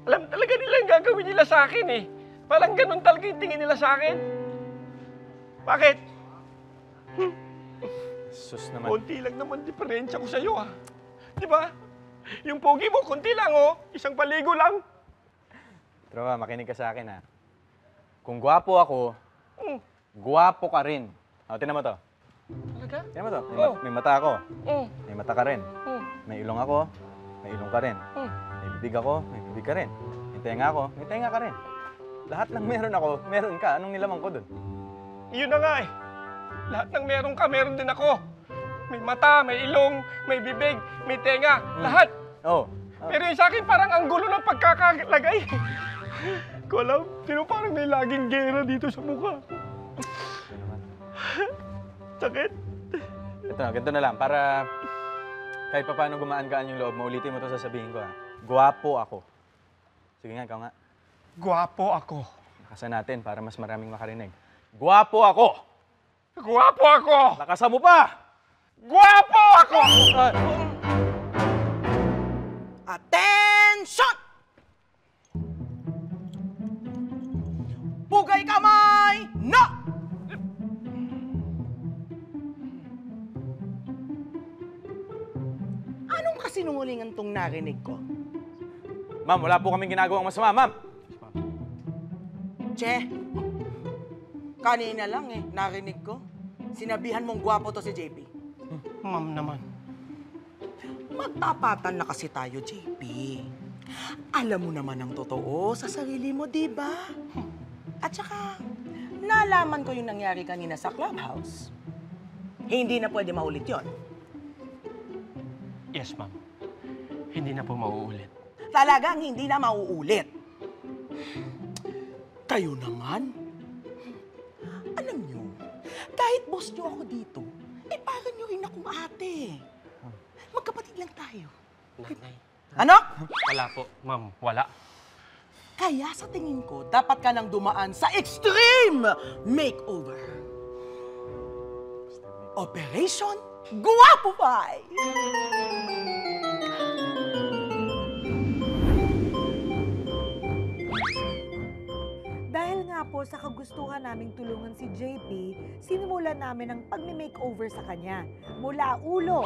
Alam talaga nila ang gagawin nila sa akin eh. Parang ganun talaga yung tingin nila sa akin. Bakit? Sus naman. Konti lang naman diferensya ko sa'yo ah. Di ba? Yung pogi mo, konti lang oh. Isang paligo lang. Pero makinig ka sa akin ha. Kung gwapo ako, gwapo ka rin. O, tinan mo to. Talaga? Tinan mo to. May mata ako. Mm. May mata ka rin. Mm. May ilong ako. May ilong ka rin. May bibig ako. May bibig ka rin. May tenga ako. May tenga ka rin. Lahat ng meron ako, meron ka. Anong nilamang ko dun? Yun na nga eh. Lahat ng meron ka, meron din ako. May mata, may ilong, may bibig, may tenga. Lahat. Oh. Pero yung sa akin, parang ang gulo ng pagkakalagay. Ko alam, pero parang may laging gera dito sa mukha. Sakit. Ito na, ganito na lang. Para kahit pa paano gumaan-gaan yung loob mo, ulitin mo ito sasabihin ko ha. Gwapo ako. Sige nga, ikaw nga. Gwapo ako. Lakasan natin para mas maraming makarinig. Gwapo ako! Gwapo ako! Lakasan mo pa! Gwapo ako! Attention! Bugay kamay na! Anong kasinungalingan tong narinig ko? Ma'am, wala po kaming ginagawang masama, ma'am! Che, kanina lang narinig ko. Sinabihan mong gwapo to si JP. Ma'am naman. Magtapatan na kasi tayo, JP. Alam mo naman ang totoo sa sarili mo, di ba? At saka, nalaman ko yung nangyari kanina sa clubhouse. Hindi na pwede maulit yon. Yes, ma'am. Hindi na po mauulit. Talagang hindi na mauulit. Kayo naman, alam nyo, kahit boss nyo ako dito, parang nyo rin akong ate. Magkapatid lang tayo. Nanay. Ano? Wala po, ma'am. Wala. Kaya sa tingin ko, dapat ka nang dumaan sa extreme makeover. Operation Guwapify! Dahil nga po sa kagustuhan naming tulungan si JP, sinimulan namin ang pagme-makeover sa kanya. Mula ulo,